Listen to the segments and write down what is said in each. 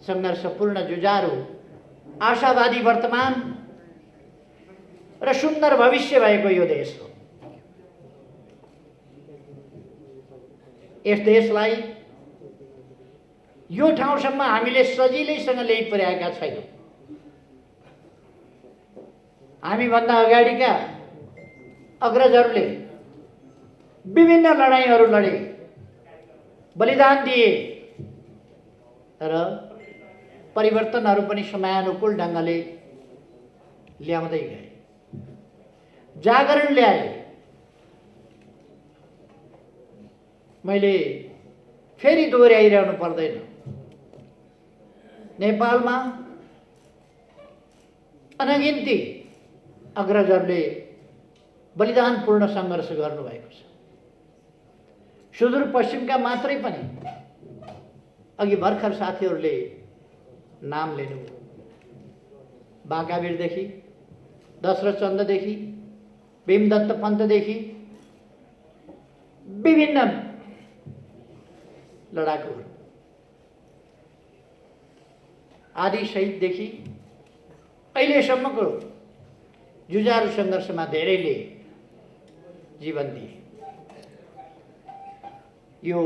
सङ्घर्षपूर्ण जुझारु आशावादी वर्तमान र सुन्दर भविष्य भएको यो देश हो। यस देशलाई यो ठाउँसम्म हामीले सजिलैसँग ल्याइ पुर्याएका छैनौँ। हामीभन्दा अगाडिका अग्रजहरूले विभिन्न लडाइँहरू लडे, बलिदान दिए र परिवर्तनहरू पनि समयानुकूल ढङ्गले ल्याउँदै गए, जागरण ल्याए। मैले फेरि दोहोऱ्याइरहनु पर्दैन, नेपालमा अनगिन्ती अग्रजहरूले बलिदानपूर्ण सङ्घर्ष गर्नुभएको छ। सुदूरपश्चिमका मात्रै पनि अघि भर्खर साथीहरूले नाम लिनुभयो। बाँकावीरदेखि, दशरथ चन्ददेखि, भीमदत्त पन्तदेखि विभिन्न लडाकुहरू आदि शहीददेखि अहिलेसम्मको जुझारु सङ्घर्षमा धेरैले जीवन दिए। यो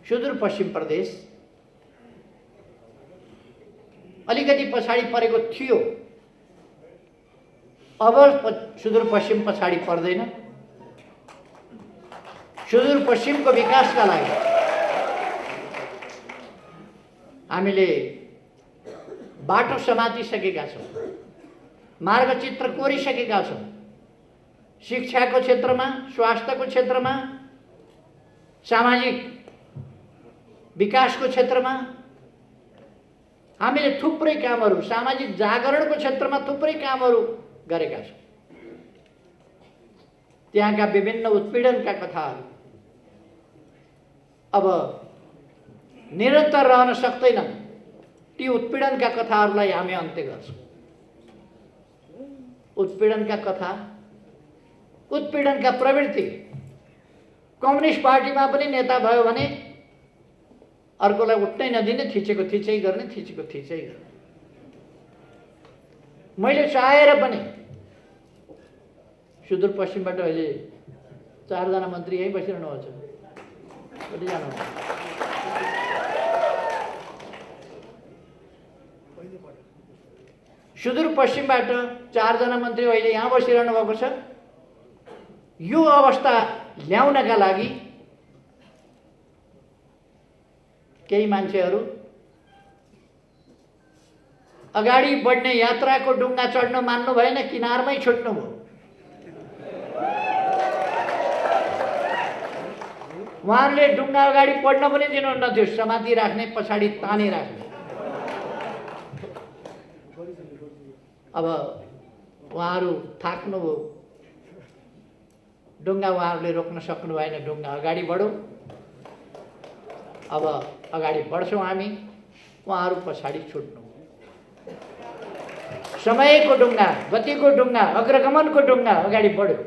सुदूरपश्चिम प्रदेश अलिकति पछाडि परेको थियो, अब सुदूरपश्चिम पछाडि पर्दैन। सुदूरपश्चिमको विकासका लागि हामीले बाटो समातिसकेका छौँ, मार्गचित्र कोरिसकेका छौँ। शिक्षाको क्षेत्रमा, स्वास्थ्यको क्षेत्रमा, सामाजिक विकासको क्षेत्रमा हामीले थुप्रै कामहरू, सामाजिक जागरणको क्षेत्रमा थुप्रै कामहरू गरेका छौँ। त्यहाँका विभिन्न उत्पीडनका कथाहरू अब निरन्तर रहन सक्दैनन्। ती उत्पीडनका कथाहरूलाई हामी अन्त्य गर्छौँ। उत्पीडनका कथा, उत्पीडनका प्रवृत्ति कम्युनिस्ट पार्टीमा पनि नेता भयो भने अर्कोलाई उठ्नै नदिने, थिचेको थिचै गर्ने, थिचेको थिचै गर्ने। मैले चाहेर पनि सुदूरपश्चिमबाट अहिले 4 जना मन्त्री यहीँ बसिरहनुहुन्छ। कति जानुहुन्छ? सुदूरपश्चिमबाट 4 जना मन्त्री अहिले यहाँ बसिरहनु भएको छ। यो अवस्था ल्याउनका लागि केही मान्छेहरू अगाडि बढ्ने यात्राको डुङ्गा चढ्न मान्नु भएन, किनारमै छुट्नु भयो। उहाँहरूले डुङ्गा अगाडि बढ्न पनि दिनुहुन्न थियो, समाति राख्ने, पछाडि तानी राख्ने। अब उहाँहरू थाक्नुभयो, डुङ्गा उहाँहरूले रोक्न सक्नु भएन, डुङ्गा अगाडि बढ्यो। अब अगाडि बढ्छौँ हामी, उहाँहरू पछाडि छुट्नु। समयको डुङ्गा, गतिको डुङ्गा, अग्रगमनको डुङ्गा अगाडि बढ्यो,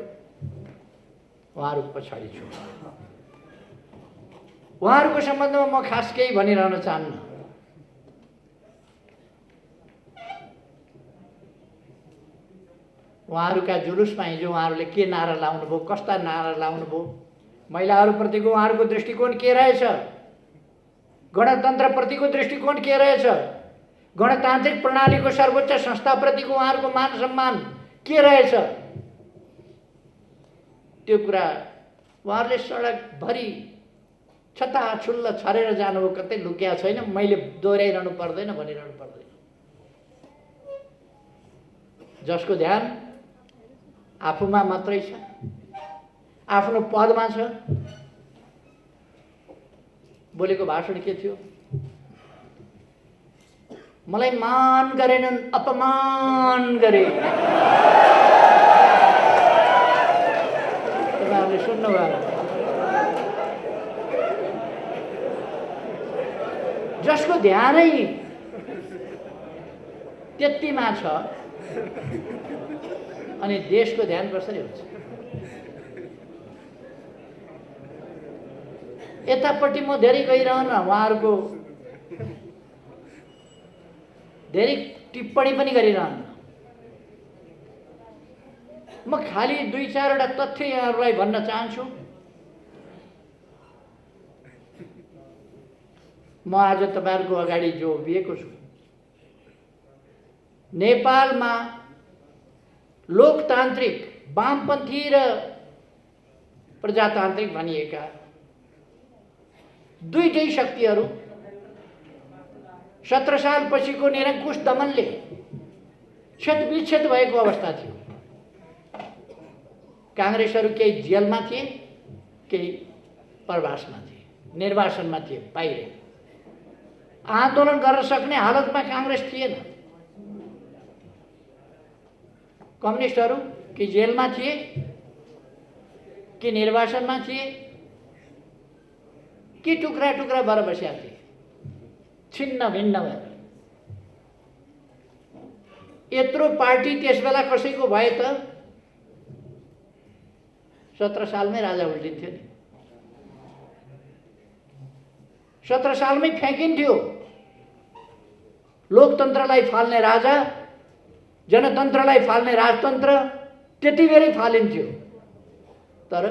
उहाँहरू पछाडि छुट्नु। उहाँहरूको सम्बन्धमा म खास केही भनिरहन चाहन्न। उहाँहरूका जुलुसमा हिजो उहाँहरूले के नारा लाउनुभयो, कस्ता नारा लाउनुभयो, महिलाहरूप्रतिको उहाँहरूको दृष्टिकोण के रहेछ, गणतन्त्रप्रतिको दृष्टिकोण के रहेछ, गणतान्त्रिक प्रणालीको सर्वोच्च संस्थाप्रतिको उहाँहरूको मान सम्मान के रहेछ, त्यो कुरा उहाँहरूले सडकभरि छताछुल्ल छरेर जानुभयो। कतै लुक्या छैन, मैले दोहोऱ्याइरहनु पर्दैन, भनिरहनु पर्दैन। जसको ध्यान आफूमा मात्रै छ, आफ्नो पदमा छ। बोलेको भाषण के थियो? मलाई मान गरेनन्, अपमान गरे। तपाईँहरूले सुन्नुभयो? जसको ध्यानै त्यतिमा छ अनि देशको ध्यान कसरी हुन्छ? यतापट्टि म धेरै गइरहन, उहाँहरूको धेरै टिप्पणी पनि गरिरहन्न। म खालि 2-4 वटा तथ्य यहाँहरूलाई भन्न चाहन्छु। म आज तपाईहरुको अगाडि जो उभिएको छु, नेपालमा लोकतान्त्रिक वामपन्थी र प्रजातान्त्रिक भनिएका दुईटै शक्तिहरू 17 साल पछिको निरङ्कुश दमनले क्षतविक्षत भएको अवस्था थियो। कांग्रेसहरू केही जेलमा थिए, केही प्रवासमा थिए, निर्वासनमा थिए, बाहिर आन्दोलन गर्न सक्ने हालतमा कांग्रेस थिएन। कम्युनिस्टहरू कि जेलमा थिए, कि निर्वासनमा थिए, कि टुक्रा टुक्रा भएर बसेका थिए, छिन्न भिन्न भएर। यत्रो पार्टी त्यसबेला कसैको भए त 17 सालमै राजा उल्टिन्थ्यो नि। 17 सालमै फ्याँकिन्थ्यो। लोकतन्त्रलाई फाल्ने राजा, जनतन्त्रलाई फाल्ने राजतन्त्र त्यति बेरै फालिन्थ्यो। तर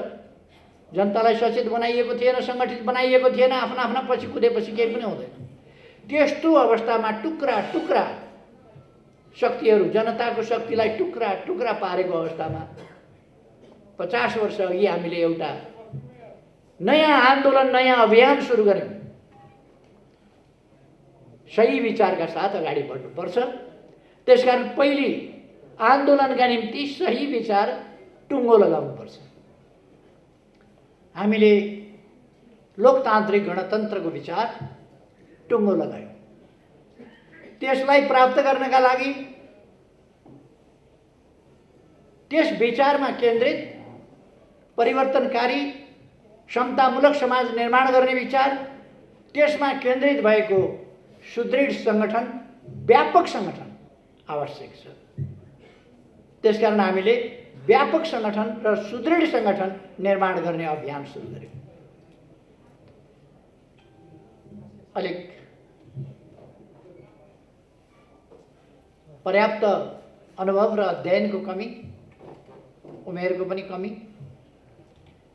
जनतालाई सचेत बनाइएको थिएन, संगठित बनाइएको थिएन। आफ्ना आफ्ना पछि कुदेपछि केही पनि हुँदैन। त्यस्तो अवस्थामा टुक्रा टुक्रा शक्तिहरू, जनताको शक्तिलाई टुक्रा टुक्रा पारेको अवस्थामा 50 वर्ष अघि हामीले एउटा नयाँ आन्दोलन, नयाँ अभियान सुरु गर्यौं। सही विचारका साथ अगाडि बढ्नुपर्छ। त्यसकारण पहिले आन्दोलनका निम्ति सही विचार टुङ्गो लगाउनुपर्छ। हामीले लोकतान्त्रिक गणतन्त्रको विचार टुङ्गो लगायौं। त्यसलाई प्राप्त गर्नका लागि त्यस विचारमा केन्द्रित परिवर्तनकारी समतामूलक समाज निर्माण गर्ने विचार, त्यसमा केन्द्रित भएको सुदृढ संगठन, व्यापक संगठन आवश्यक छ। त्यसकारण हामीले व्यापक संगठन र सुदृढ संगठन निर्माण गर्ने अभियान सुरु गर्यौं। अलिक पर्याप्त अनुभव र अध्ययनको कमी, उमेरको पनि कमी,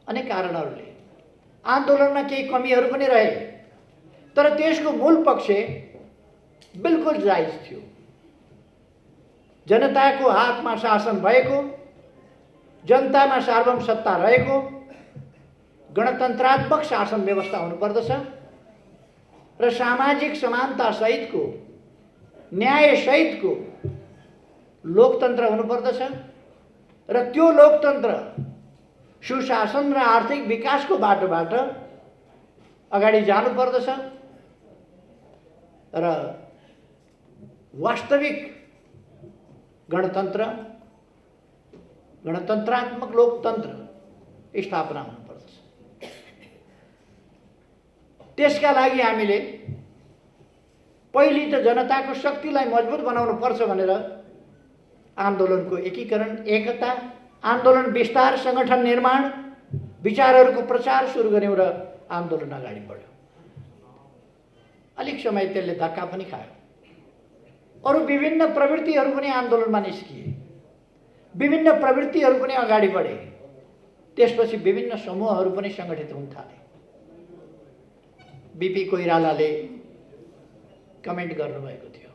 अनेक कारणहरूले आन्दोलनमा केही कमीहरू पनि रहे। तर त्यसको मूल पक्ष बिल्कुल जायज थियो। जनताको हातमा शासन भएको, जनतामा सार्वभौम सत्ता रहेको गणतन्त्रात्मक शासन व्यवस्था हुनुपर्दछ र सामाजिक समानता सहितको, न्याय सहितको लोकतन्त्र हुनुपर्दछ र त्यो लोकतन्त्र सुशासन र आर्थिक विकासको बाटोबाट अगाडि जानुपर्दछ र वास्तविक गणतन्त्र, गणतन्त्रात्मक लोकतन्त्र स्थापना हुनुपर्दछ। त्यसका लागि हामीले पहिले त जनताको शक्तिलाई मजबुत बनाउनु पर्छ भनेर आन्दोलनको एकीकरण, एकता, आन्दोलन विस्तार, संगठन निर्माण, विचारहरूको प्रचार सुरु गर्यौं र आन्दोलन अगाडि बढ्यो। अलिक समय त्यसले धक्का पनि खायो। अरू विभिन्न प्रवृत्तिहरू पनि आन्दोलनमा निस्किए, विभिन्न प्रवृत्तिहरू पनि अगाडि बढे। त्यसपछि विभिन्न समूहहरू पनि संगठित हुन थाले। बीपी कोइरालाले कमेन्ट गर्नुभएको थियो,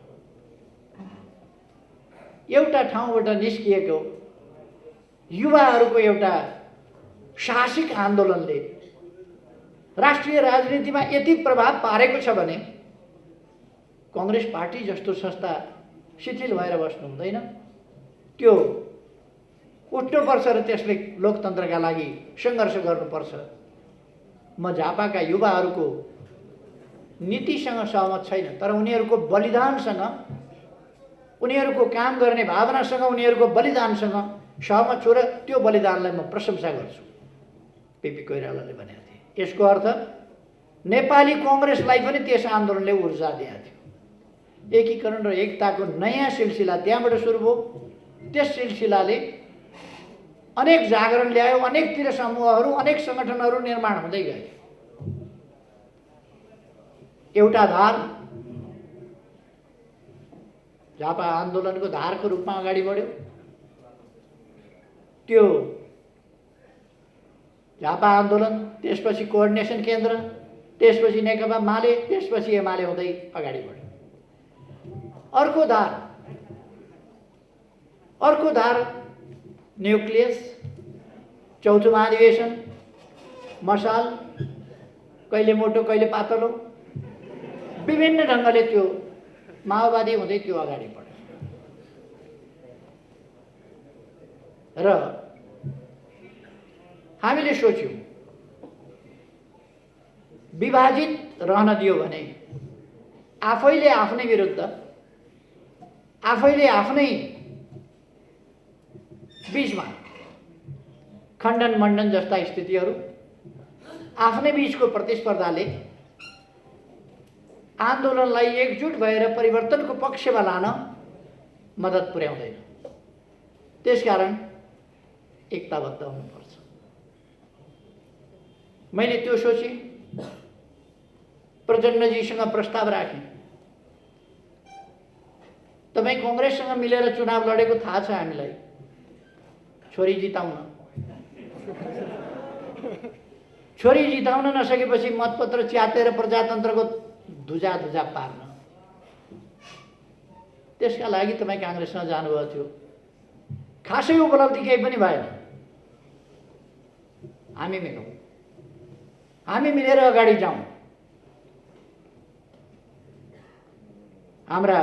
एउटा ठाउँबाट निस्किएको युवाहरूको एउटा साहसिक आन्दोलनले राष्ट्रिय राजनीतिमा यति प्रभाव पारेको छ भने कांग्रेस पार्टी जस्तो संस्था शिथिल भएर बस्नु हुँदैन। त्यो उठ्नुपर्छ र त्यसले लोकतन्त्रका लागि संघर्ष गर्नुपर्छ। म झापाका युवाहरूको नीतिसँग सहमत छैन, तर उनीहरूको बलिदानसँग, उनीहरूको काम गर्ने भावनासँग, उनीहरूको बलिदानसँग सहमत छु र त्यो बलिदानलाई म प्रशंसा गर्छु। बीपी कोइरालाले भनेको थिए। यसको अर्थ नेपाली कांग्रेसलाई पनि त्यस आन्दोलनले ऊर्जा दिएको थियो। एकीकरण र एकताको नयाँ सिलसिला त्यहाँबाट सुरु भयो। त्यस सिलसिलाले अनेक जागरण ल्यायो, अनेकतिर समूहहरू, अनेक संगठनहरू निर्माण हुँदै गए। एउटा धार झापा आन्दोलनको धारको रूपमा अगाडि बढ्यो। त्यो झापा आन्दोलन, त्यसपछि कोअर्डिनेसन केन्द्र, त्यसपछि नेकपा माले, त्यसपछि एमाले हुँदै अगाडि बढ्यो। अर्को धार न्युक्लियस, चौथो महाधिवेशन, मसाल, कहिले मोटो कहिले पातलो, विभिन्न ढङ्गले त्यो माओवादी हुँदै त्यो अगाडि बढ्यो। र हामीले सोच्यौँ विभाजित रहन दियो भने आफैले आफ्नै विरुद्ध, आफैले आफ्नै बीचमा खण्डन मण्डन जस्ता स्थितिहरू, आफ्नै बीचको प्रतिस्पर्धाले आन्दोलनलाई एकजुट भएर परिवर्तनको पक्षमा लान मद्दत पुर्याउँदैन। त्यसकारण एकताबद्ध हुनुपर्छ। मैले त्यो सोचेँ, प्रचण्डजीसँग प्रस्ताव राखेँ। तपाईँ कांग्रेससँग मिलेर चुनाव लडेको थाहा छ हामीलाई, छोरी जिताउन। छोरी जिताउन नसकेपछि मतपत्र च्यातेर प्रजातन्त्रको धुजा पार्न, त्यसका लागि तपाईँ कांग्रेसमा जानुभएको थियो। खासै उपलब्धि केही पनि भएन। हामी मिलौँ, हामी मिलेर अगाडि जाउँ। हाम्रा